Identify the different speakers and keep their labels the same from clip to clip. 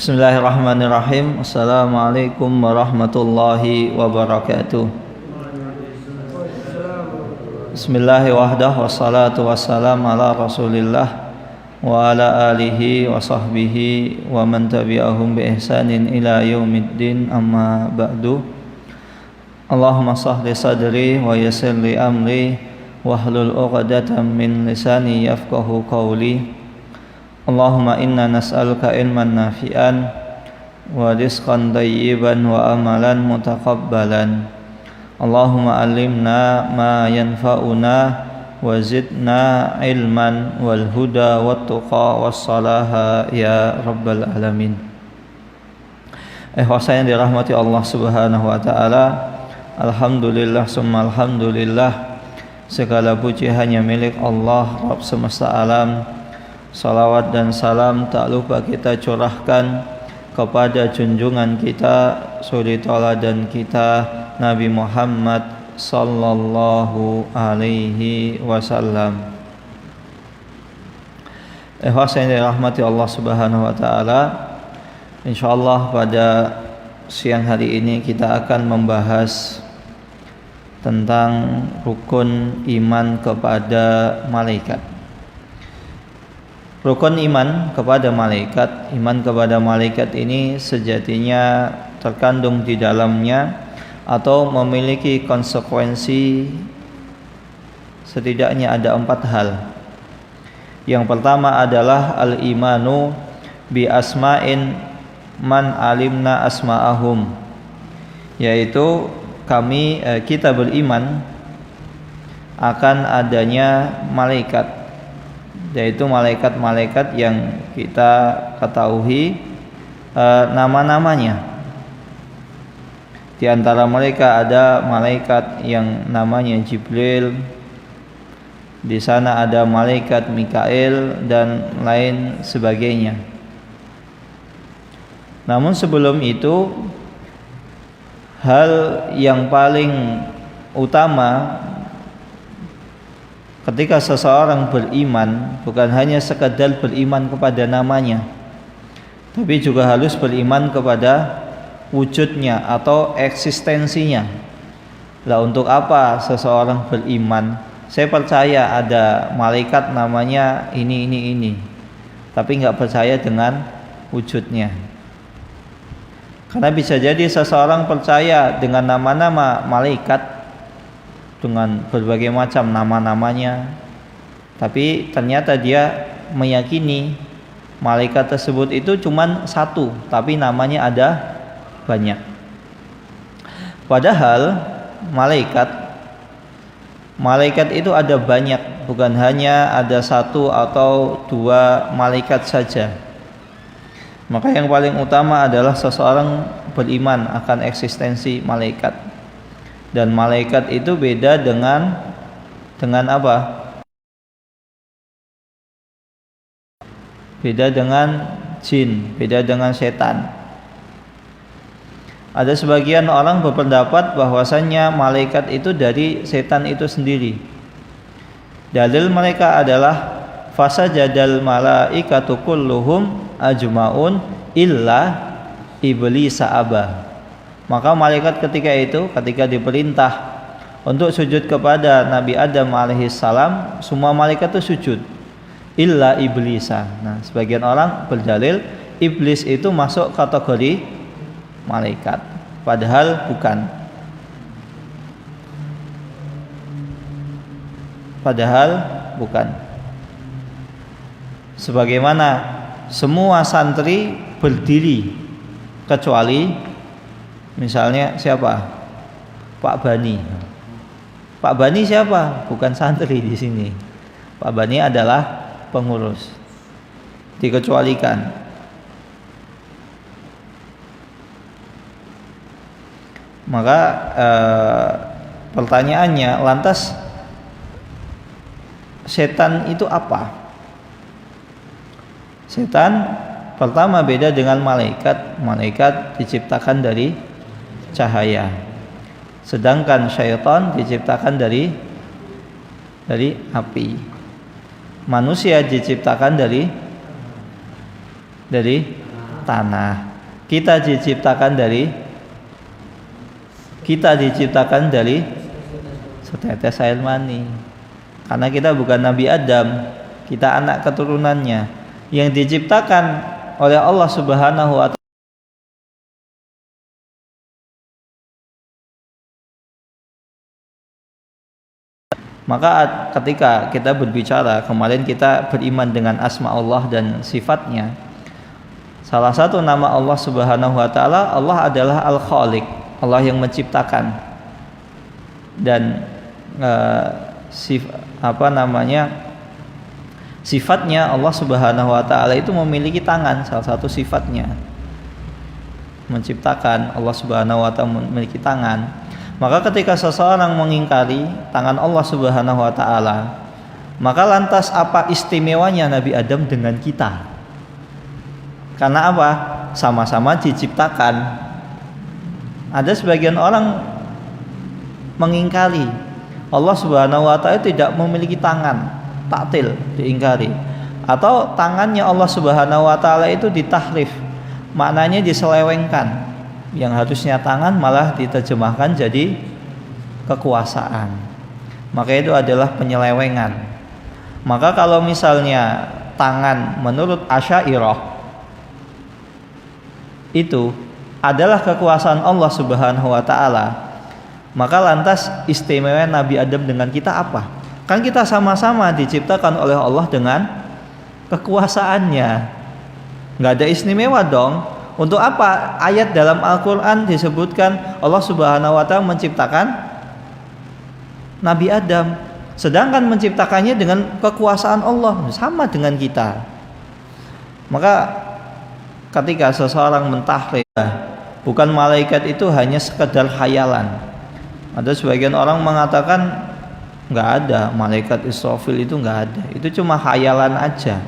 Speaker 1: Bismillahirrahmanirrahim. Assalamualaikum warahmatullahi wabarakatuh. Bismillahirrahmanirrahim. Wassalatu wassalamu ala rasulillah wa ala alihi wa sahbihi wa man tabi'ahum bi ihsanin ila yaumiddin, amma ba'du. Allahumma sahli sadri wa yassir li amri wahlul 'uqdatam min lisani yafqahu qawli. Allahumma inna nas'aluka ilman nafi'an wa rizqan thayyiban wa amalan mutaqabbalan. Allahumma allimna ma yanfa'una wa zidna ilman wal huda wat tuqa was salaha ya rabbal alamin. Yang dirahmati Allah Subhanahu wa taala, alhamdulillah summa alhamdulillah, segala puji hanya milik Allah Rabb semesta alam. Salawat dan salam tak lupa kita curahkan kepada junjungan kita, suri tauladan kita, Nabi Muhammad sallallahu alaihi wasallam. Yang dirahmati Allah Subhanahu wa taala, insyaallah pada siang hari ini kita akan membahas tentang rukun iman kepada malaikat. Rukun iman kepada malaikat. Iman kepada malaikat ini sejatinya terkandung di dalamnya atau memiliki konsekuensi setidaknya ada 4 hal. Yang pertama adalah al-imanu bi asma'in man alimna asma'ahum, yaitu kita beriman akan adanya malaikat, yaitu malaikat-malaikat yang kita ketahui nama-namanya. Di antara mereka ada malaikat yang namanya Jibril, di sana ada malaikat Mikail dan lain sebagainya. Namun sebelum itu, hal yang paling utama ketika seseorang beriman bukan hanya sekadar beriman kepada namanya, tapi juga harus beriman kepada wujudnya atau eksistensinya. Lah, untuk apa seseorang beriman? Saya percaya ada malaikat namanya ini, tapi nggak percaya dengan wujudnya. Karena bisa jadi seseorang percaya dengan nama-nama malaikat, dengan berbagai macam nama-namanya, tapi ternyata dia meyakini malaikat tersebut itu cuma satu, tapi namanya ada banyak. Padahal malaikat itu ada banyak, bukan hanya ada satu atau dua malaikat saja. Maka yang paling utama adalah seseorang beriman akan eksistensi malaikat. Dan malaikat itu beda dengan apa? Beda dengan jin, beda dengan setan. Ada sebagian orang berpendapat bahwasannya malaikat itu dari setan itu sendiri. Dalil mereka adalah fasajadal malaikatu kulluhum ajmaun illa iblisa aba. Maka malaikat ketika diperintah untuk sujud kepada Nabi Adam alaihissalam, semua malaikat itu sujud illa iblisa. Nah, sebagian orang berdalil iblis itu masuk kategori malaikat, padahal bukan. Sebagaimana semua santri berdiri kecuali misalnya siapa? Pak Bani. Pak Bani siapa? Bukan santri di sini. Pak Bani adalah pengurus. Dikecualikan. Maka pertanyaannya, lantas setan itu apa? Setan pertama beda dengan malaikat. Malaikat diciptakan dari cahaya, sedangkan syaitan diciptakan dari api. Manusia diciptakan dari tanah. Kita diciptakan dari setetes air mani. Karena kita bukan Nabi Adam, kita anak keturunannya yang diciptakan oleh Allah Subhanahu wa Ta'ala. Maka ketika kita berbicara, kemarin kita beriman dengan asma Allah dan sifatnya. Salah satu nama Allah Subhanahu wa Ta'ala, Allah adalah Al-Khaliq, Allah yang menciptakan. Dan sifatnya Allah Subhanahu wa Ta'ala itu memiliki tangan, salah satu sifatnya menciptakan. Allah Subhanahu wa Ta'ala memiliki tangan. Maka ketika seseorang mengingkari tangan Allah Subhanahu wa Ta'ala, maka lantas apa istimewanya Nabi Adam dengan kita? Karena apa? Sama-sama diciptakan. Ada sebagian orang mengingkari Allah Subhanahu wa Ta'ala tidak memiliki tangan, taktil, diingkari. Atau tangannya Allah Subhanahu wa Ta'ala itu ditahrif, maknanya diselewengkan. Yang harusnya tangan malah diterjemahkan jadi kekuasaan. Maka itu adalah penyelewengan. Maka kalau misalnya tangan menurut Asy'ariyah itu adalah kekuasaan Allah Subhanahu wa Ta'ala, maka lantas istimewa Nabi Adam dengan kita apa? Kan kita sama-sama diciptakan oleh Allah dengan kekuasaannya. Nggak ada istimewa dong. Untuk apa ayat dalam Al-Quran disebutkan Allah Subhanahu wa Ta'ala menciptakan Nabi Adam, sedangkan menciptakannya dengan kekuasaan Allah, sama dengan kita. Maka ketika seseorang mentahrir bukan malaikat itu hanya sekedar khayalan. Ada sebagian orang mengatakan nggak ada malaikat Israfil, itu nggak ada, itu cuma khayalan aja.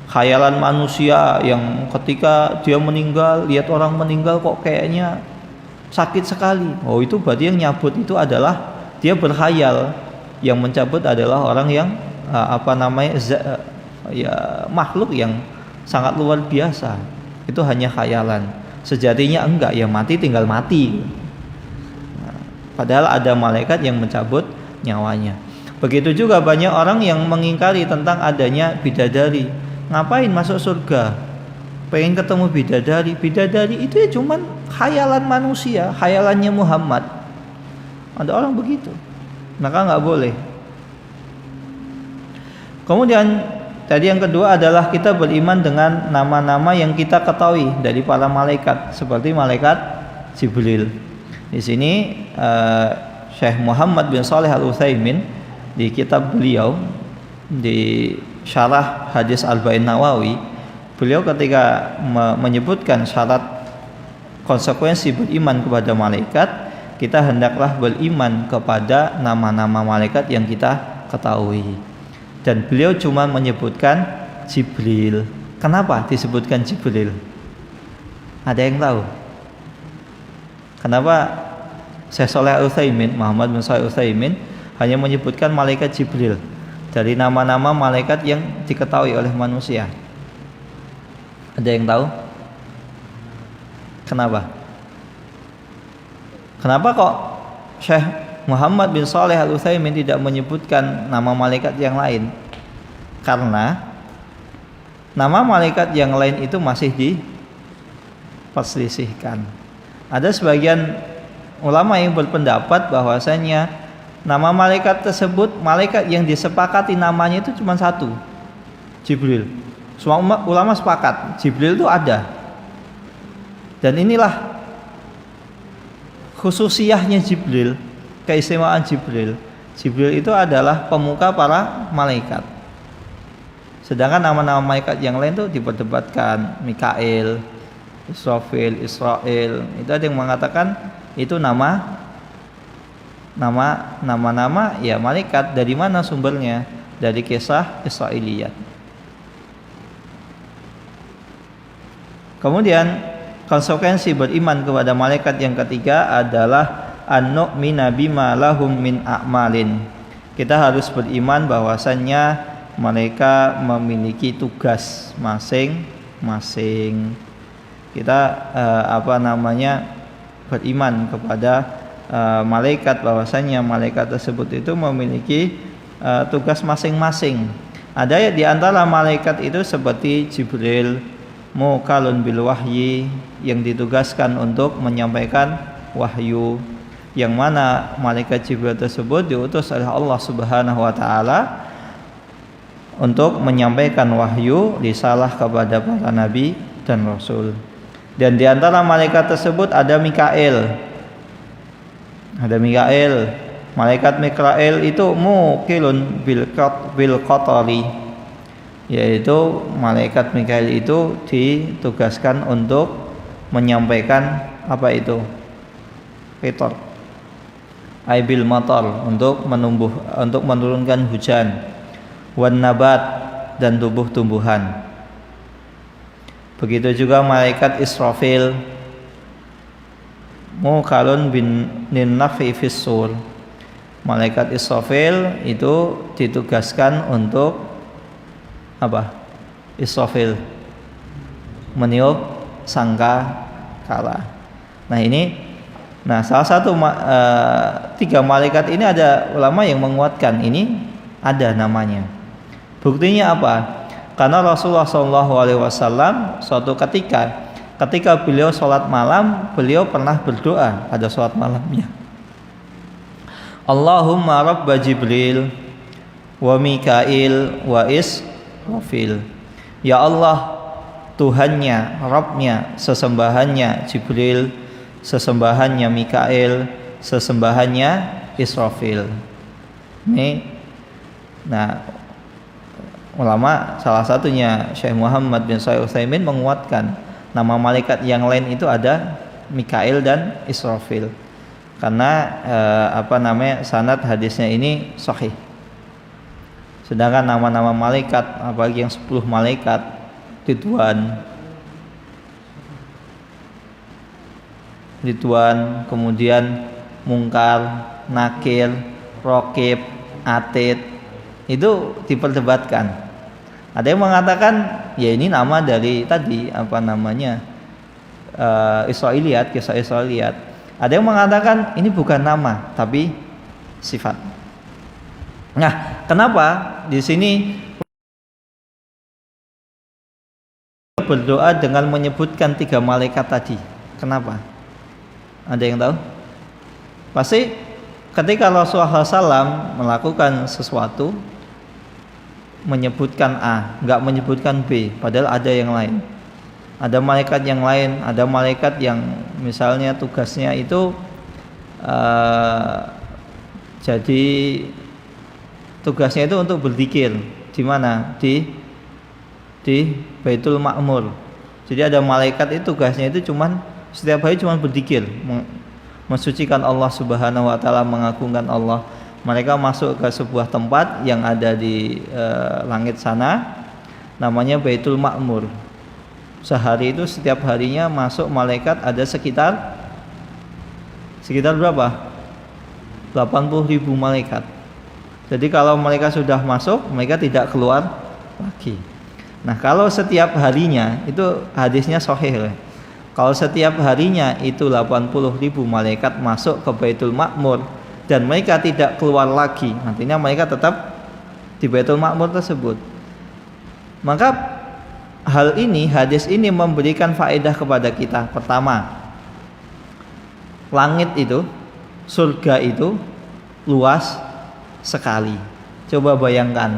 Speaker 1: Khayalan manusia yang ketika dia meninggal, lihat orang meninggal kok kayaknya sakit sekali. Oh, itu berarti yang nyabut itu adalah dia berkhayal. Yang mencabut adalah orang yang makhluk yang sangat luar biasa. Itu hanya khayalan. Sejatinya enggak, ya mati tinggal mati. Padahal ada malaikat yang mencabut nyawanya. Begitu juga banyak orang yang mengingkari tentang adanya bidadari. Ngapain masuk surga? Pengen ketemu bidadari. Bidadari itu ya cuman khayalan manusia, khayalannya Muhammad. Ada orang begitu, maka nggak boleh. Kemudian tadi yang kedua adalah kita beriman dengan nama-nama yang kita ketahui dari para malaikat, seperti malaikat Jibril. Di sini Syekh Muhammad bin Shalih Al-Utsaimin di kitab beliau di Syarah Hadis Arba'in Nawawi, beliau ketika menyebutkan syarat konsekuensi beriman kepada malaikat, kita hendaklah beriman kepada nama-nama malaikat yang kita ketahui. Dan beliau cuma menyebutkan Jibril. Kenapa disebutkan Jibril? Ada yang tahu? Kenapa Syekh Shalih Al-Utsaimin, Muhammad bin Shalih Al-Utsaimin hanya menyebutkan malaikat Jibril dari nama-nama malaikat yang diketahui oleh manusia? Ada yang tahu? Kenapa? Kenapa kok Syekh Muhammad bin Shalih Al-Utsaimin tidak menyebutkan nama malaikat yang lain? Karena nama malaikat yang lain itu masih diperselisihkan. Ada sebagian ulama yang berpendapat bahwasanya nama malaikat tersebut, malaikat yang disepakati namanya itu cuma satu, Jibril. Semua ulama sepakat Jibril itu ada. Dan inilah khususiyahnya Jibril, keistimewaan Jibril. Jibril itu adalah pemuka para malaikat. Sedangkan nama-nama malaikat yang lain itu diperdebatkan, Mikail, Israfil, Israel. Itu ada yang mengatakan itu nama ya malaikat. Dari mana sumbernya? Dari kisah Israiliyat. Kemudian konsekuensi beriman kepada malaikat yang ketiga adalah an-nu'mina bima lahum min a'malin. Kita harus beriman bahwasannya mereka memiliki tugas masing-masing. kita beriman kepada malaikat, bahwasanya malaikat tersebut itu memiliki tugas masing-masing. Ada di antara malaikat itu seperti Jibril, mukalun bil wahyi, yang ditugaskan untuk menyampaikan wahyu, yang mana malaikat Jibril tersebut diutus oleh Allah Subhanahu wa taala untuk menyampaikan wahyu, risalah kepada para nabi dan rasul. Dan di antara malaikat tersebut ada Mikail. Malaikat Mikail itu mukilun bil qatari, yaitu malaikat Mikail itu ditugaskan untuk menyampaikan apa itu? Qitar. Aibil matar, untuk menurunkan hujan, wan nabat, dan tumbuh-tumbuhan. Begitu juga malaikat Israfil, mukalun bin nafi fis sur. Malaikat Israfil itu ditugaskan untuk apa? Israfil meniup sangka kala. Nah, salah satu tiga malaikat ini ada ulama yang menguatkan ini ada namanya. Buktinya apa? Karena Rasulullah SAW suatu ketika beliau sholat malam, beliau pernah berdoa pada sholat malamnya. Allahumma rabba Jibril wa Mikail wa Israfil. Ya Allah, Tuhannya, Rabbnya, sesembahannya Jibril, sesembahannya Mikail, sesembahannya Israfil. Nah, ulama salah satunya Syekh Muhammad bin Shalih Al-Utsaimin menguatkan nama malaikat yang lain itu ada Mikail dan Israfil. Karena sanad hadisnya ini sahih. Sedangkan nama-nama malaikat, apalagi yang 10 malaikat, Ridwan, kemudian Mungkar, Nakir, Raqib, Atid, itu diperdebatkan. Ada yang mengatakan ya ini nama dari tadi Israiliyat, kisah Israiliyat. Ada yang mengatakan ini bukan nama tapi sifat. Nah, kenapa di sini berdoa dengan menyebutkan 3 malaikat tadi? Kenapa? Ada yang tahu? Pasti ketika Rasulullah SAW melakukan sesuatu menyebutkan A, nggak menyebutkan B, padahal ada yang lain. Ada malaikat yang lain, ada malaikat yang misalnya tugasnya itu jadi tugasnya itu untuk berzikir. Di mana? Di Baitul Ma'mur. Jadi ada malaikat itu tugasnya itu setiap hari berzikir, mensucikan Allah Subhanahu wa taala, mengagungkan Allah. Mereka masuk ke sebuah tempat yang ada di langit sana, namanya Baitul Ma'mur. Sehari itu setiap harinya masuk malaikat ada sekitar berapa? 80.000 malaikat. Jadi kalau mereka sudah masuk, mereka tidak keluar lagi. Nah, kalau setiap harinya, itu hadisnya sahih. Kalau setiap harinya itu 80.000 malaikat masuk ke Baitul Ma'mur dan mereka tidak keluar lagi, artinya mereka tetap di Baitul Ma'mur tersebut. Maka hadis ini memberikan faedah kepada kita. Pertama, langit itu, surga itu luas sekali. Coba bayangkan,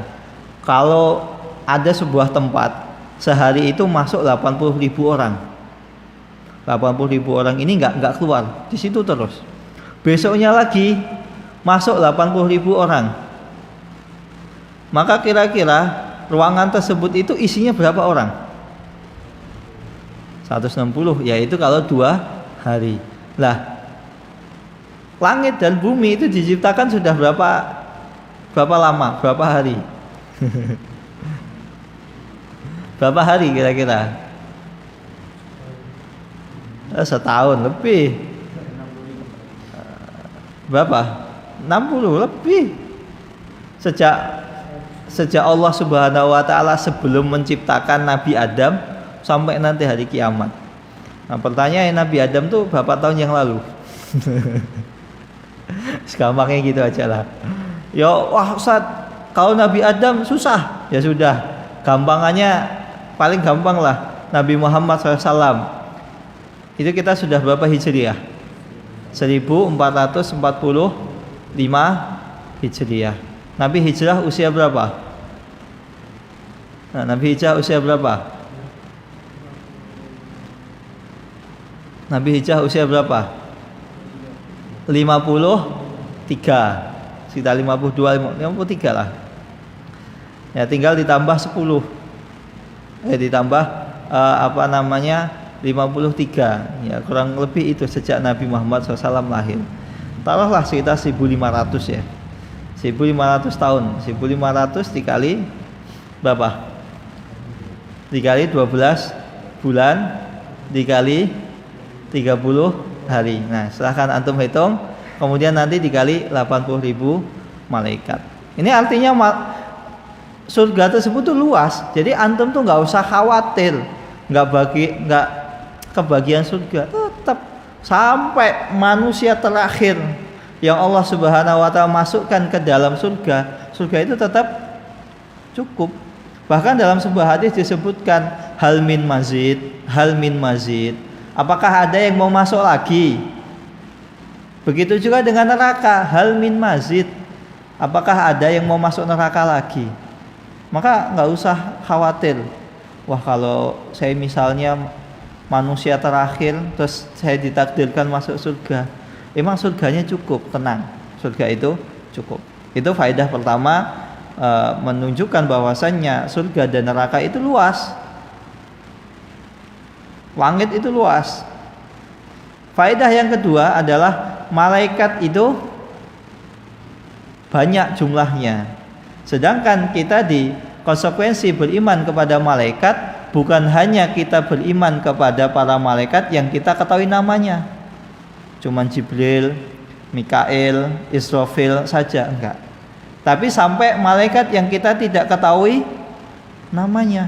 Speaker 1: kalau ada sebuah tempat sehari itu masuk 80.000 orang. 80.000 orang ini nggak keluar di situ terus. Besoknya lagi masuk 80.000 orang. Maka kira-kira ruangan tersebut itu isinya berapa orang? 160, yaitu kalau 2 hari. Lah, langit dan bumi itu diciptakan sudah berapa lama? Berapa hari? Berapa hari kira-kira? Setahun lebih. Berapa? 60 lebih. Sejak Allah Subhanahu wa taala sebelum menciptakan Nabi Adam sampai nanti hari kiamat. Nah, pertanyaan Nabi Adam tuh berapa tahun yang lalu? Segampangnya gitu aja lah. Ya wah Ustaz, kalau Nabi Adam susah. Ya sudah, gampangannya paling gampang lah Nabi Muhammad SAW. Itu kita sudah berapa Hijriah? 1445 Hijriah. Nabi hijrah usia berapa? Nah, Nabi hijrah usia berapa? Nabi hijrah usia berapa? 53. Sekitar 52, 53 lah. Ya tinggal ditambah 10. Ditambah 53. Ya kurang lebih itu sejak Nabi Muhammad SAW lahir. Taruhlah sekitar 1500 ya. 1500 tahun. 1500 dikali berapa? Dikali 12 bulan dikali 30 hari. Nah, silahkan antum hitung. Kemudian nanti dikali 80.000 malaikat. Ini artinya surga tersebut tuh luas. Jadi antum tuh nggak usah khawatir, nggak kebagian surga. Tetap sampai manusia terakhir yang Allah Subhanahu Wa Taala masukkan ke dalam surga, surga itu tetap cukup. Bahkan dalam sebuah hadis disebutkan hal min mazid. Apakah ada yang mau masuk lagi? Begitu juga dengan neraka, hal min mazid. Apakah ada yang mau masuk neraka lagi? Maka nggak usah khawatir. Wah kalau saya misalnya manusia terakhir, terus saya ditakdirkan masuk surga, emang surganya cukup, tenang. Surga itu cukup. Itu faedah pertama, menunjukkan bahwasannya surga dan neraka itu luas. Langit itu luas. Faedah yang kedua adalah malaikat itu banyak jumlahnya. Sedangkan kita di konsekuensi beriman kepada malaikat bukan hanya kita beriman kepada para malaikat yang kita ketahui namanya. Cuman Jibril, Mikail, Israfil saja, enggak. Tapi sampai malaikat yang kita tidak ketahui namanya.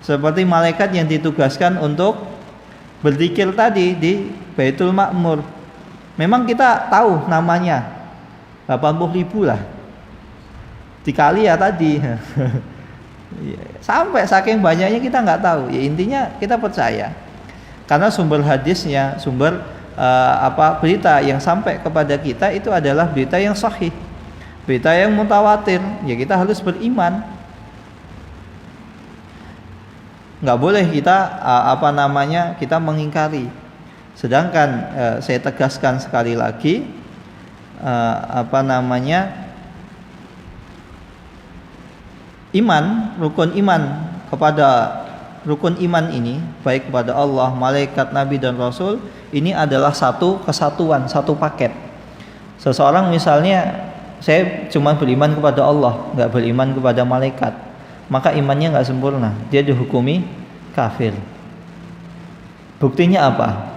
Speaker 1: Seperti malaikat yang ditugaskan untuk berzikir tadi di Baitul Ma'mur. Memang kita tahu namanya 80.000 lah. Dikali ya tadi. Sampai saking banyaknya kita nggak tahu. Ya intinya kita percaya. Karena sumber hadisnya, sumber berita yang sampai kepada kita itu adalah berita yang sahih. Berita yang mutawatir. Ya kita harus beriman. Nggak boleh kita kita mengingkari. Sedangkan saya tegaskan sekali lagi iman, rukun iman kepada rukun iman ini baik kepada Allah, malaikat, nabi dan rasul ini adalah satu kesatuan, satu paket. Seseorang misalnya saya cuma beriman kepada Allah, nggak beriman kepada malaikat, maka imannya nggak sempurna, dia dihukumi kafir. Buktinya apa?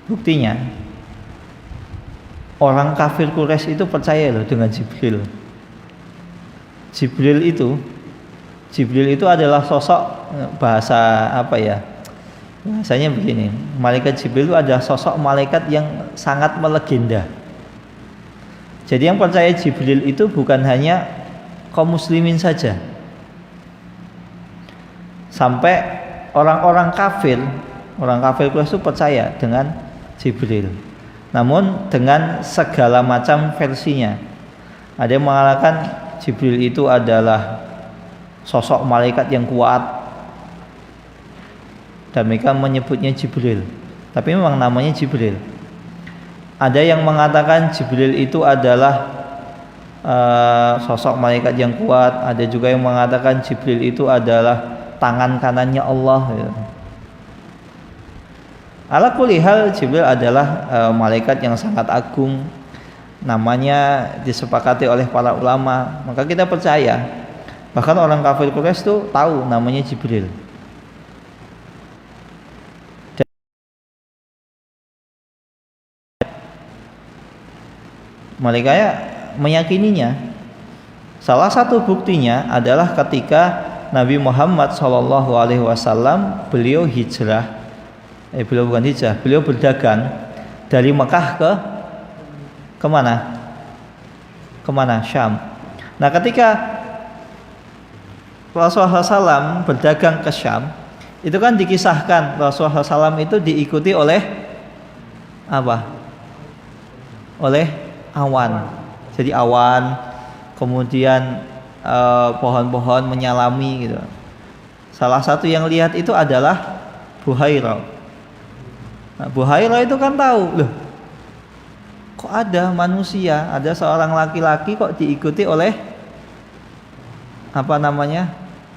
Speaker 1: Buktinya orang kafir Quraisy itu percaya loh dengan Jibril. Jibril itu adalah sosok bahasanya begini, malaikat Jibril itu adalah sosok malaikat yang sangat melegenda. Jadi yang percaya Jibril itu bukan hanya kaum muslimin saja, sampai orang kafir Quraisy itu percaya dengan Jibril. Namun dengan segala macam versinya. Ada yang mengatakan Jibril itu adalah sosok malaikat yang kuat, dan mereka menyebutnya Jibril, tapi memang namanya Jibril. Ada yang mengatakan Jibril itu adalah sosok malaikat yang kuat. Ada juga yang mengatakan Jibril itu adalah tangan kanannya Allah. Ala kulli hal, Jibril adalah malaikat yang sangat agung. Namanya disepakati oleh para ulama, maka kita percaya. Bahkan orang kafir Quraisy itu tahu namanya Jibril. Mereka meyakininya. Salah satu buktinya adalah ketika Nabi Muhammad Shallallahu Alaihi Wasallam beliau hijrah, beliau bukan hijrah, beliau berdagang dari Mekah ke mana? Kemana? Syam. Nah, ketika Rasulullah SAW berdagang ke Syam, itu kan dikisahkan Rasulullah SAW itu diikuti oleh apa? Oleh awan. Jadi awan, kemudian pohon-pohon menyalami gitu. Salah satu yang lihat itu adalah Buhairah. Nah, Buhairah itu kan tahu, loh, kok ada manusia, ada seorang laki-laki kok diikuti oleh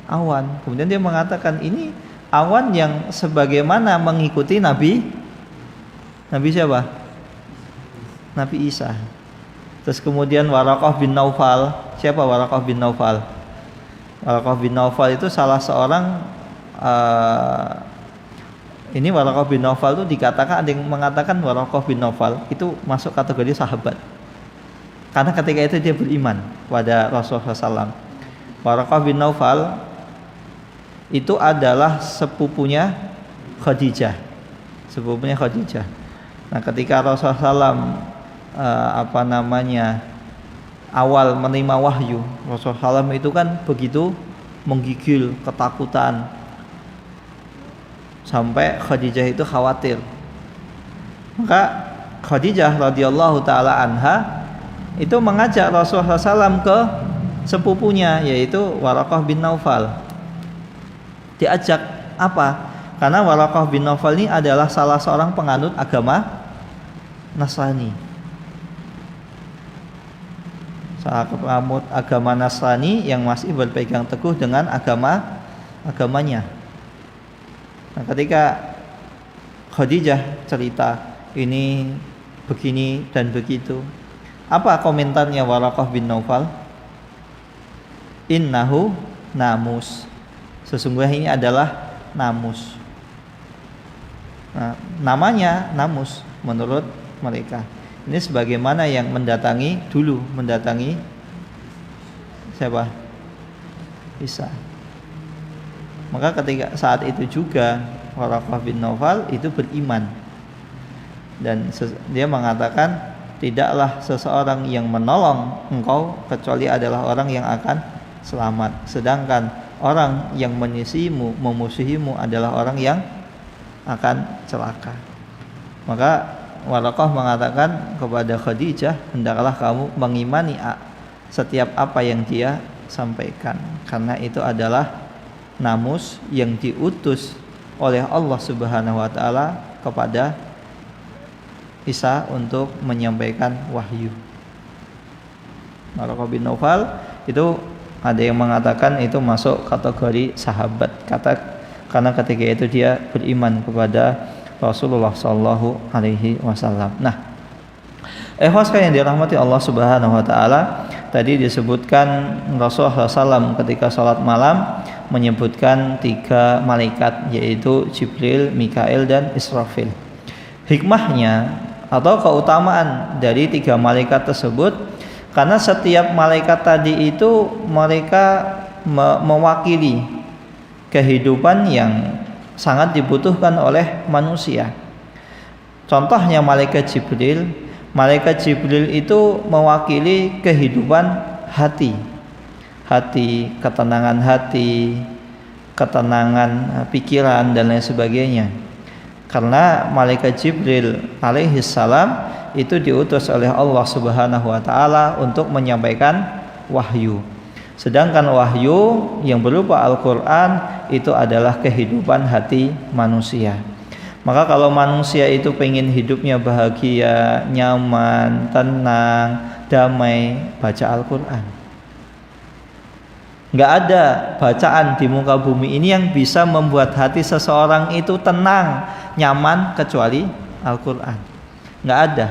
Speaker 1: awan. Kemudian dia mengatakan, ini awan yang sebagaimana mengikuti Nabi siapa? Nabi Isa. Terus kemudian Waraqah bin Naufal. Siapa Waraqah bin Naufal? Waraqah bin Naufal itu salah seorang ini Waraqah bin Naufal itu dikatakan, ada yang mengatakan Waraqah bin Naufal itu masuk kategori sahabat. Karena ketika itu dia beriman pada Rasulullah SAW. Waraqah bin Naufal itu adalah sepupunya Khadijah. Nah, ketika Rasulullah SAW awal menerima wahyu, Rasulullah SAW itu kan begitu menggigil, ketakutan, sampai Khadijah itu khawatir. Maka Khadijah radhiyallahu taala anha itu mengajak Rasulullah SAW ke sepupunya, yaitu Waraqah bin Naufal. Diajak apa? Karena Waraqah bin Naufal ini adalah salah seorang penganut agama Nasrani. Salah penganut agama Nasrani yang masih berpegang teguh dengan agamanya. Nah, ketika Khadijah cerita ini begini dan begitu, apa komentarnya Waraqah bin Naufal? Innahu namus. Sesungguhnya ini adalah namus. Nah, namanya namus menurut mereka. Ini sebagaimana yang mendatangi siapa? Isa. Maka ketika saat itu juga Waraqah bin Naufal itu beriman, dan dia mengatakan, tidaklah seseorang yang menolong engkau kecuali adalah orang yang akan selamat, sedangkan orang yang memusuhimu adalah orang yang akan celaka. Maka Waraqah mengatakan kepada Khadijah, hendaklah kamu mengimani setiap apa yang dia sampaikan, karena itu adalah namus yang diutus oleh Allah Subhanahu wa taala kepada Isa untuk menyampaikan wahyu. Waraqah bin Naufal itu ada yang mengatakan itu masuk kategori sahabat, karena ketika itu dia beriman kepada Rasulullah sallallahu alaihi wasallam. Nah, yang dirahmati Allah Subhanahu wa taala, tadi disebutkan Rasulullah SAW ketika salat malam menyebutkan 3 malaikat, yaitu Jibril, Mikail, dan Israfil. Hikmahnya atau keutamaan dari 3 malaikat tersebut, karena setiap malaikat tadi itu mereka mewakili kehidupan yang sangat dibutuhkan oleh manusia. Contohnya malaikat Jibril itu mewakili kehidupan hati, ketenangan hati, ketenangan pikiran, dan lain sebagainya. Karena malaikat Jibril alaihi salam itu diutus oleh Allah Subhanahu wa taala untuk menyampaikan wahyu. Sedangkan wahyu yang berupa Al-Qur'an itu adalah kehidupan hati manusia. Maka kalau manusia itu pengen hidupnya bahagia, nyaman, tenang, damai, baca Al-Qur'an. Nggak ada bacaan di muka bumi ini yang bisa membuat hati seseorang itu tenang, nyaman kecuali Al-Qur'an. Nggak ada.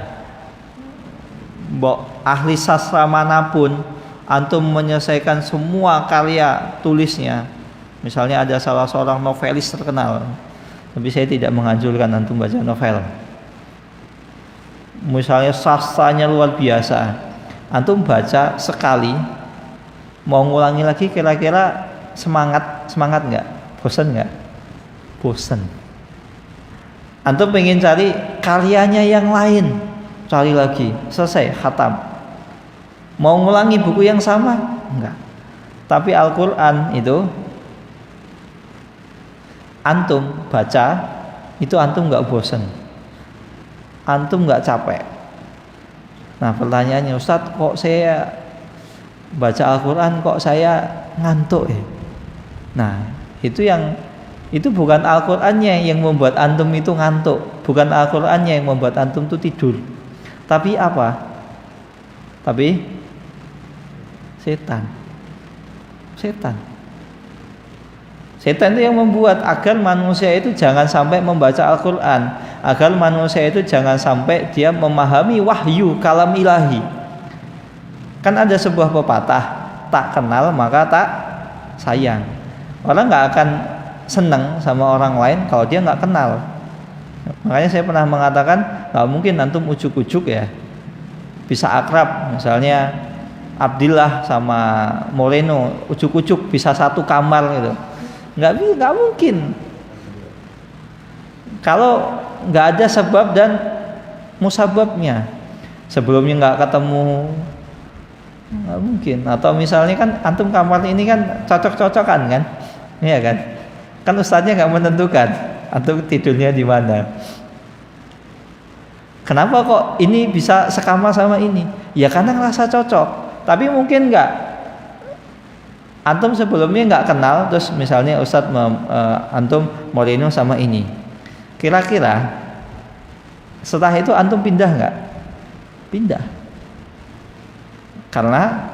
Speaker 1: Ahli sastra manapun, antum menyelesaikan semua karya tulisnya. Misalnya ada salah seorang novelis terkenal, tapi saya tidak menganjurkan antum baca novel. Misalnya sastranya luar biasa, antum baca sekali, mau ngulangi lagi kira-kira semangat nggak? Bosan nggak? Bosan. Antum pengen cari karyanya yang lain, cari lagi, selesai, khatam. Mau ngulangi buku yang sama? Enggak. Tapi Al-Quran itu antum baca, itu antum nggak bosan, antum nggak capek. Nah pertanyaannya, Ustadz, kok saya baca Al-Quran kok saya ngantuk ya? Nah itu bukan Al-Qur'annya yang membuat antum itu ngantuk, bukan Al-Qur'annya yang membuat antum itu tidur. Tapi apa? Tapi setan. Setan itu yang membuat agar manusia itu jangan sampai membaca Al-Qur'an, agar manusia itu jangan sampai dia memahami wahyu kalam ilahi. Kan ada sebuah pepatah, tak kenal maka tak sayang. Orang nggak akan senang sama orang lain kalau dia nggak kenal. Makanya saya pernah mengatakan nggak mungkin antum ujuk-ujuk ya bisa akrab, misalnya Abdillah sama Moreno ujuk-ujuk bisa satu kamar gitu, nggak mungkin kalau nggak ada sebab dan musababnya. Sebelumnya nggak ketemu, nggak mungkin. Atau misalnya kan antum kamar ini kan cocok-cocokan kan, iya kan? Kan ustadznya nggak menentukan antum tidurnya di mana. Kenapa kok ini bisa sekamar sama ini? Ya karena ngerasa cocok. Tapi mungkin nggak antum sebelumnya nggak kenal, terus misalnya ustadz antum Moreno sama ini. Kira-kira setelah itu antum pindah nggak? Pindah. Karena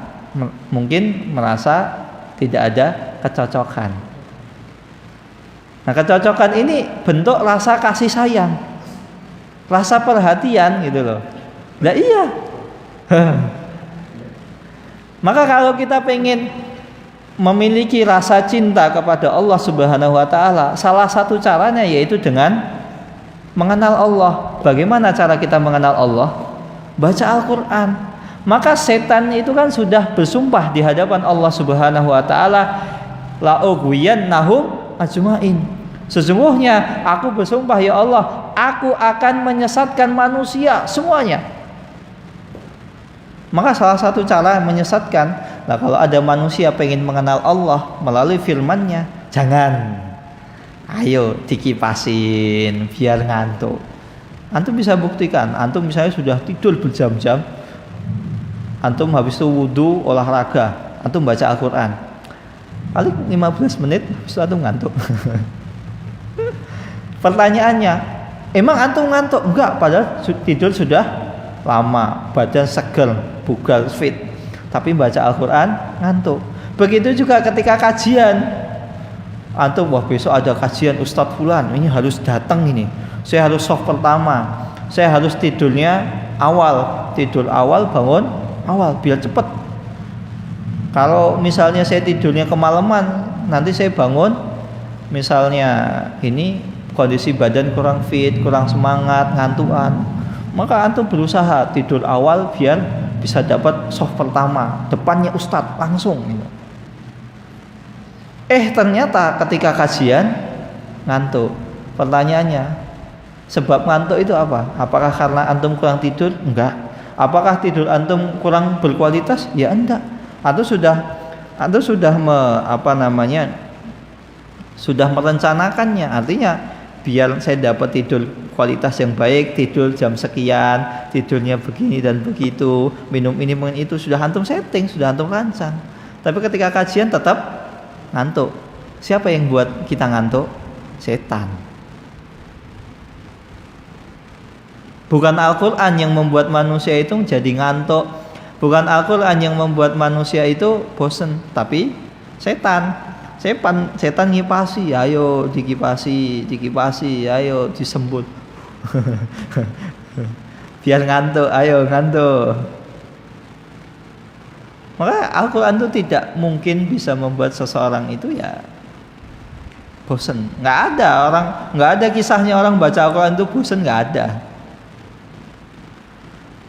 Speaker 1: mungkin merasa tidak ada kecocokan. Nah kecocokan ini bentuk rasa kasih sayang, rasa perhatian gitu loh. Nah iya. Maka kalau kita pengen memiliki rasa cinta kepada Allah Subhanahu wa taala, salah satu caranya yaitu dengan mengenal Allah. Bagaimana cara kita mengenal Allah? Baca Al-Qur'an. Maka setan itu kan sudah bersumpah di hadapan Allah Subhanahu wa taala, la ughwiyannahum ajmain. Sesungguhnya aku bersumpah ya Allah, aku akan menyesatkan manusia semuanya. Maka salah satu cara menyesatkan, nah kalau ada manusia pengen mengenal Allah melalui firman-Nya, jangan. Ayo dikipasin biar ngantuk. Antum bisa buktikan, antum misalnya sudah tidur berjam-jam, antum habis itu wudu, olahraga, antum baca Al-Qur'an. Paling 15 menit setelah antum ngantuk. Pertanyaannya, emang antum ngantuk? Enggak, padahal tidur sudah lama, badan seger, bugar, fit. Tapi baca Al-Qur'an ngantuk. Begitu juga ketika kajian. Antum, wah besok ada kajian Ustadz Fulan, ini harus datang ini. Saya harus soft pertama. Saya harus tidurnya awal, tidur awal, bangun awal biar cepat. Kalau misalnya saya tidurnya kemalaman, nanti saya bangun misalnya ini kondisi badan kurang fit, kurang semangat, ngantuan. Maka antum berusaha tidur awal biar bisa dapat soft pertama, depannya ustadz langsung gitu. Ternyata ketika kajian ngantuk. Pertanyaannya, sebab ngantuk itu apa? Apakah karena antum kurang tidur? Enggak. Apakah tidur antum kurang berkualitas? Ya enggak. Antum sudah sudah merencanakannya. Artinya biar saya dapat tidur kualitas yang baik, tidur jam sekian, tidurnya begini dan begitu, minum ini itu sudah antum setting, sudah antum rancang. Tapi ketika kajian tetap ngantuk. Siapa yang buat kita ngantuk? Setan. Bukan Al-Qur'an yang membuat manusia itu jadi ngantuk. Bukan Al-Qur'an yang membuat manusia itu bosan, tapi setan. Setan ngipasi, ayo dikipasi, ayo disembut. Biar ngantuk, ayo ngantuk. Maka Al-Quran itu tidak mungkin bisa membuat seseorang itu ya bosan. Nggak ada kisahnya orang baca Al-Quran itu bosan, nggak ada.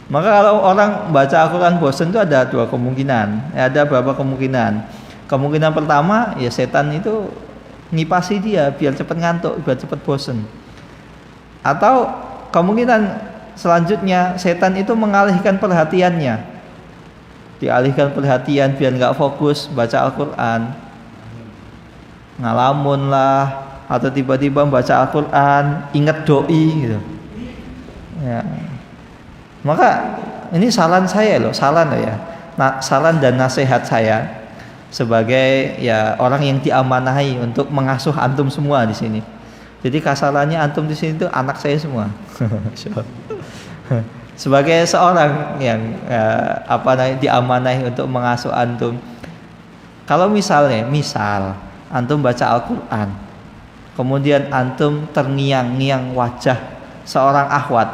Speaker 1: Maka kalau orang baca Al-Quran bosan itu ada dua kemungkinan. Ada berapa kemungkinan? Kemungkinan pertama ya setan itu ngipasi dia biar cepat ngantuk, biar cepat bosen. Atau kemungkinan selanjutnya setan itu mengalihkan perhatiannya, dialihkan perhatian biar nggak fokus baca Al-Quran, ngalamun lah, atau tiba-tiba baca Al-Quran ingat doi gitu ya. Maka ini saran saya loh, saran ya, saran dan nasihat saya sebagai ya orang yang diamanahi untuk mengasuh antum semua di sini. Jadi kasarannya antum di sini itu anak saya semua. Sebagai seorang yang diamanahi untuk mengasuh antum, kalau misal antum baca Al-Quran, kemudian antum terngiang-ngiang wajah seorang akhwat,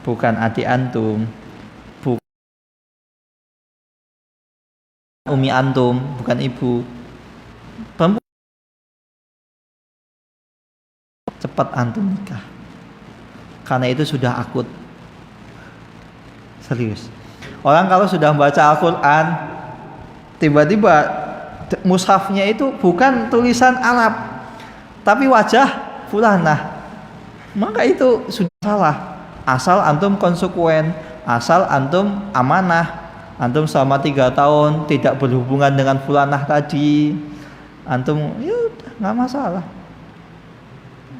Speaker 1: bukan adik antum, umi antum, bukan ibu, cepat antum nikah, karena itu sudah akut. Serius. Orang kalau sudah membaca Al-Quran, tiba-tiba mushafnya itu bukan tulisan Arab, tapi wajah fulanah, maka itu sudah salah. Asal antum konsekuen, asal antum amanah, antum selama 3 tahun tidak berhubungan dengan fulanah tadi, antum ya udah nggak masalah,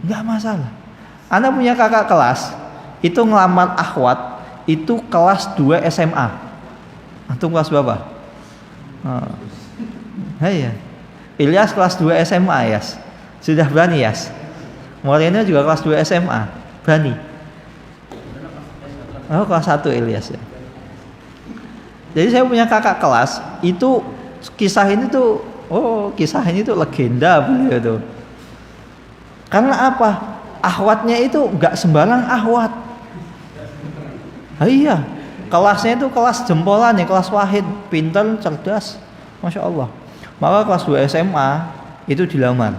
Speaker 1: nggak masalah. Anda punya kakak kelas itu ngelamar akhwat itu kelas 2 SMA, antum kelas berapa? Iya, Ilyas kelas 2 SMA Yas, sudah berani Yas. Moreno juga kelas 2 SMA, berani. Oh kelas 1 Ilyas ya. Jadi saya punya kakak kelas itu kisah ini tuh legenda beliau tuh. Karena apa? Akhwatnya itu nggak sembarang akhwat. Iya, kelasnya itu kelas jempolan ya, kelas wahid, pintar, cerdas, masya Allah. Maka kelas 2 SMA itu dilamar.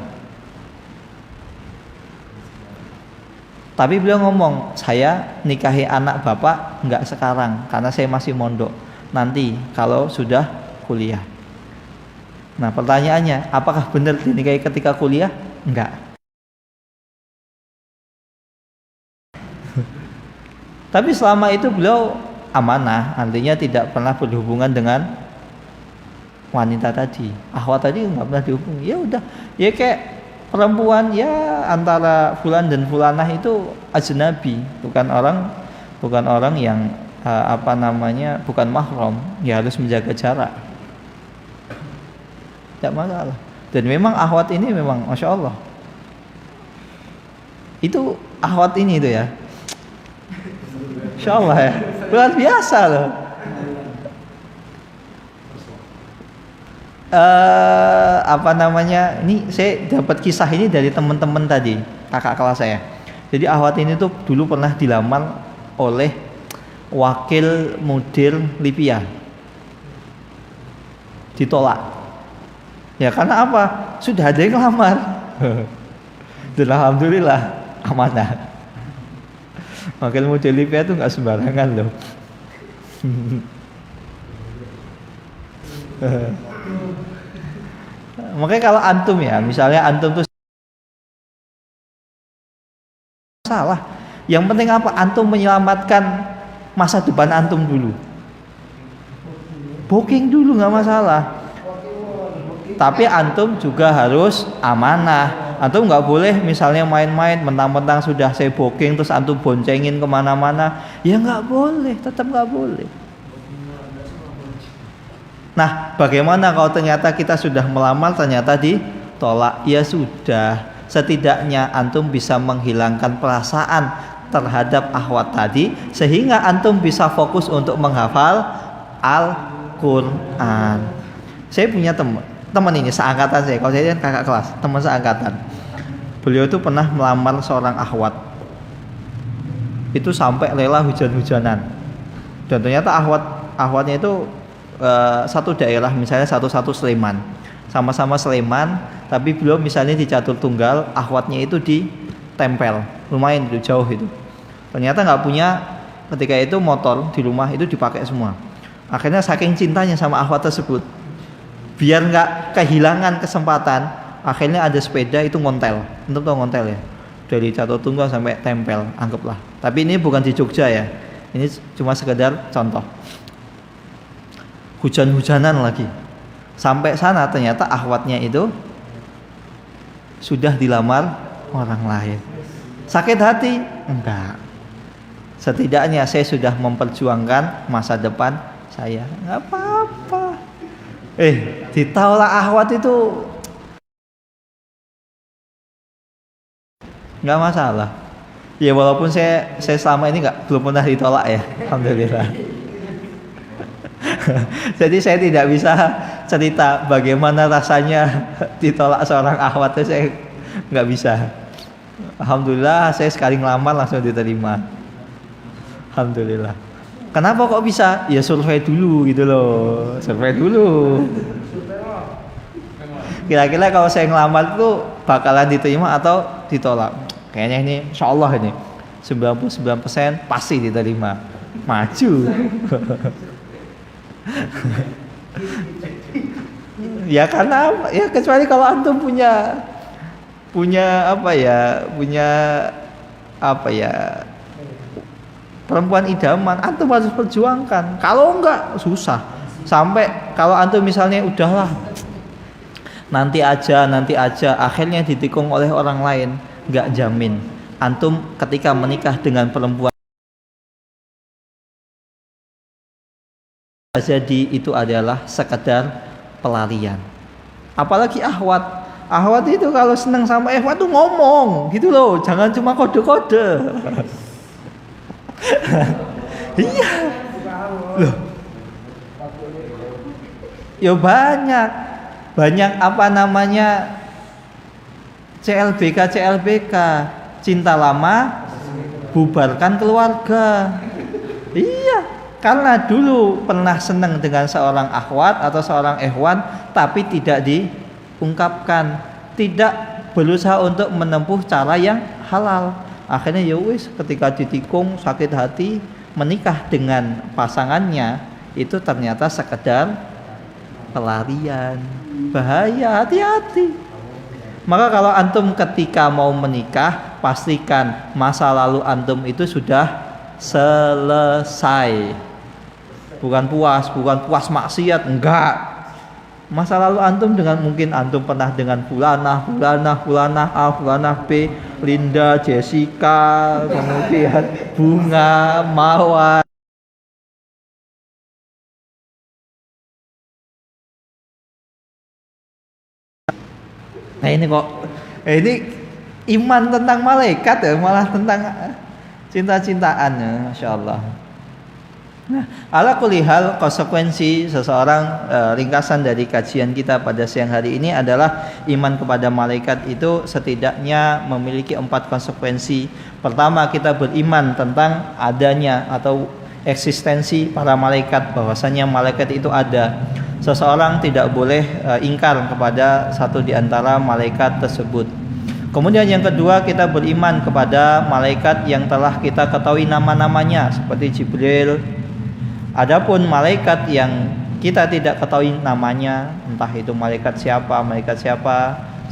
Speaker 1: Tapi beliau ngomong, saya nikahi anak bapak nggak sekarang, karena saya masih mondok. Nanti kalau sudah kuliah. Nah pertanyaannya, apakah benar dinikahi ketika kuliah? Enggak. Tapi selama itu beliau amanah, artinya tidak pernah berhubungan dengan wanita tadi, akhwat tadi nggak pernah dihubungi. Ya udah, ya kayak perempuan ya, antara fulan dan fulanah itu ajnabi, bukan orang yang bukan mahram, ya harus menjaga jarak. Tidak masalah. Dan memang akhwat ini memang masya Allah. Itu akhwat ini itu ya, masya Allah ya, luar biasa loh. Ini saya dapat kisah ini dari teman-teman tadi, kakak kelas saya. Jadi akhwat ini tuh dulu pernah dilamar oleh wakil mudir Libya, ditolak. Ya karena apa? Sudah ada yang ngelamar. Dan alhamdulillah amanah. Wakil mudir Libya itu nggak sembarangan loh. Makanya kalau antum ya, misalnya antum tuh salah, yang penting apa? Antum menyelamatkan masa depan antum dulu. Booking dulu nggak masalah. Tapi antum juga harus amanah. Antum nggak boleh misalnya main-main, mentang-mentang sudah saya booking terus antum boncengin kemana-mana. Ya nggak boleh, tetap nggak boleh. Nah, bagaimana kalau ternyata kita sudah melamar ternyata ditolak? Ya sudah, setidaknya antum bisa menghilangkan perasaan terhadap akhwat tadi sehingga antum bisa fokus untuk menghafal Al-Quran. Saya punya teman ini seangkatan saya, kalau saya kan kakak kelas, teman seangkatan. Beliau itu pernah melamar seorang akhwat. Itu sampai rela hujan-hujanan. Dan ternyata akhwatnya itu satu daerah, misalnya satu Sleman, sama-sama Sleman, tapi beliau misalnya di Catur Tunggal, akhwatnya itu ditempel, lumayan itu jauh itu. Ternyata nggak punya ketika itu motor di rumah itu dipakai semua. Akhirnya saking cintanya sama akhwat tersebut, Biar nggak kehilangan kesempatan, akhirnya ada sepeda itu ngontel. Untuk tahu ngontel ya? Dari Catur Tunggal sampai tempel, anggaplah. Tapi ini bukan di Jogja ya. Ini cuma sekedar contoh. Hujan-hujanan lagi. Sampai sana ternyata akhwatnya itu sudah dilamar orang lain. Sakit hati? Enggak. Setidaknya saya sudah memperjuangkan masa depan saya. Enggak apa-apa. Ditolak akhwat itu enggak masalah. Ya walaupun saya selama ini belum pernah ditolak ya. Alhamdulillah. Jadi saya tidak bisa cerita bagaimana rasanya ditolak seorang akhwat, saya nggak bisa. Alhamdulillah saya sekali ngelamar langsung diterima. Alhamdulillah. Kenapa kok bisa? Ya survei dulu gitu loh, survei dulu. Kira-kira kalau saya ngelamar tuh bakalan diterima atau ditolak? Kayaknya ini insya Allah ini 99% pasti diterima. Maju. Ya karena ya kecuali kalau antum punya perempuan idaman, antum harus perjuangkan. Kalau enggak susah. Sampai kalau antum misalnya udahlah nanti aja akhirnya ditikung oleh orang lain, enggak jamin antum ketika menikah dengan perempuan jadi itu adalah sekedar pelarian. Apalagi akhwat itu kalau senang sama ikhwat tuh ngomong gitu loh, jangan cuma kode-kode. Iya loh, ya banyak apa namanya CLBK cinta lama bubarkan keluarga. Iya, karena dulu pernah senang dengan seorang akhwat atau seorang ikhwan tapi tidak diungkapkan, tidak berusaha untuk menempuh cara yang halal. Akhirnya ya wis, ketika ditikung sakit hati, menikah dengan pasangannya itu ternyata sekedar pelarian. Bahaya, hati-hati. Maka kalau antum ketika mau menikah, pastikan masa lalu antum itu sudah selesai. Bukan puas maksiat, enggak. Masa lalu antum dengan mungkin antum pernah dengan fulanah A, B, Linda, Jessica, kemudian Bunga, Mawar. Nah ini kok ini iman tentang malaikat ya, malah tentang cinta-cintaan ya, Masya Allah. Nah, ala kulli hal, konsekuensi seseorang, ringkasan dari kajian kita pada siang hari ini adalah iman kepada malaikat itu setidaknya memiliki 4 konsekuensi. Pertama, kita beriman tentang adanya atau eksistensi para malaikat, bahwasanya malaikat itu ada. Seseorang tidak boleh ingkar kepada satu di antara malaikat tersebut. Kemudian yang kedua, kita beriman kepada malaikat yang telah kita ketahui nama-namanya seperti Jibril. Adapun malaikat yang kita tidak ketahui namanya, entah itu malaikat siapa,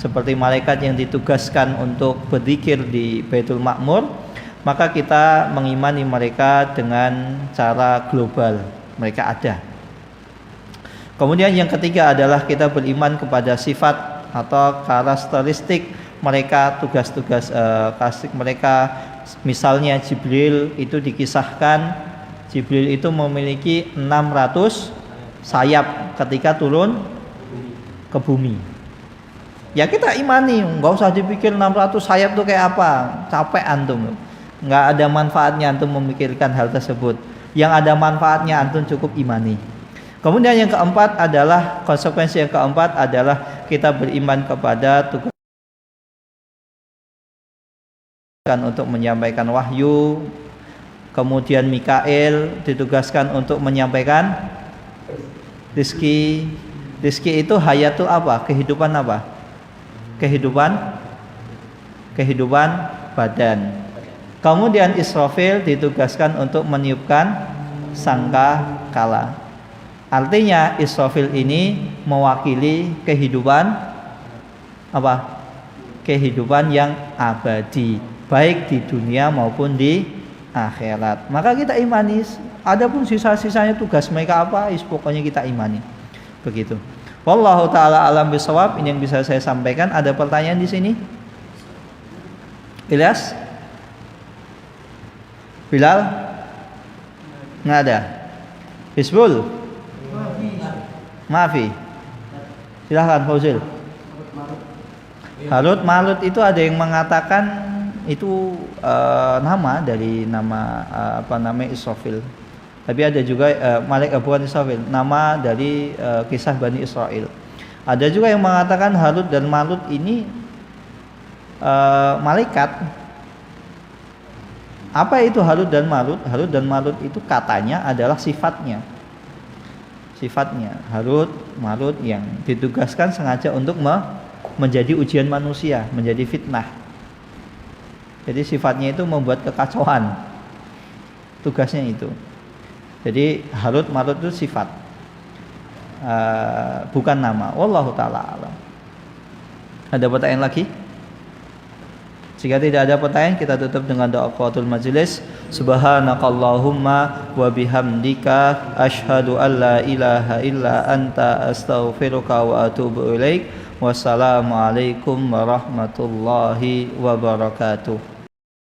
Speaker 1: seperti malaikat yang ditugaskan untuk berzikir di Baitul Ma'mur, maka kita mengimani mereka dengan cara global, mereka ada. Kemudian yang ketiga adalah kita beriman kepada sifat atau karakteristik mereka, tugas-tugas mereka. Misalnya Jibril itu dikisahkan Jibril itu memiliki 600 sayap ketika turun ke bumi. Ya kita imani, nggak usah dipikir 600 sayap itu kayak apa, capek antum. Nggak ada manfaatnya antum memikirkan hal tersebut. Yang ada manfaatnya antum cukup imani. Kemudian yang keempat adalah, konsekuensi yang keempat adalah kita beriman kepada tugas untuk menyampaikan wahyu. Kemudian Mikail ditugaskan untuk menyampaikan rizki. Rizki itu hayatul apa? Kehidupan apa? Kehidupan badan. Kemudian Israfil ditugaskan untuk meniupkan sangka kala. Artinya Israfil ini mewakili kehidupan apa? Kehidupan yang abadi, baik di dunia maupun di akhirat. Maka kita imani. Adapun sisa-sisanya tugas mereka apa? Pokoknya kita imani. Begitu. Wallahu taala alam bisawab. Ini yang bisa saya sampaikan. Ada pertanyaan di sini? Ilyas? Bilal? Nggak ada. Hizbul? Maafi. Silahkan Fauzil. Harut Marut itu ada yang mengatakan itu nama dari nama apa namanya Israfil. Tapi ada juga Malik bukan Israfil, nama dari kisah Bani Israel. Ada juga yang mengatakan Harut dan Marut ini malaikat. Apa itu Harut dan Marut? Harut dan Marut itu katanya adalah sifatnya. Sifatnya Harut, Marut yang ditugaskan sengaja untuk menjadi ujian manusia, menjadi fitnah. Jadi sifatnya itu membuat kekacauan. Tugasnya itu. Jadi Harut Marut itu sifat, bukan nama. Wallahu taala alam. Ada pertanyaan lagi? Jika tidak ada pertanyaan, kita tutup dengan doa qiyamatul majelis. Subhanakallahumma wa bihamdika asyhadu an la ilaha illa anta astaghfiruka wa atubu ilaik. Wassalamualaikum warahmatullahi wabarakatuh.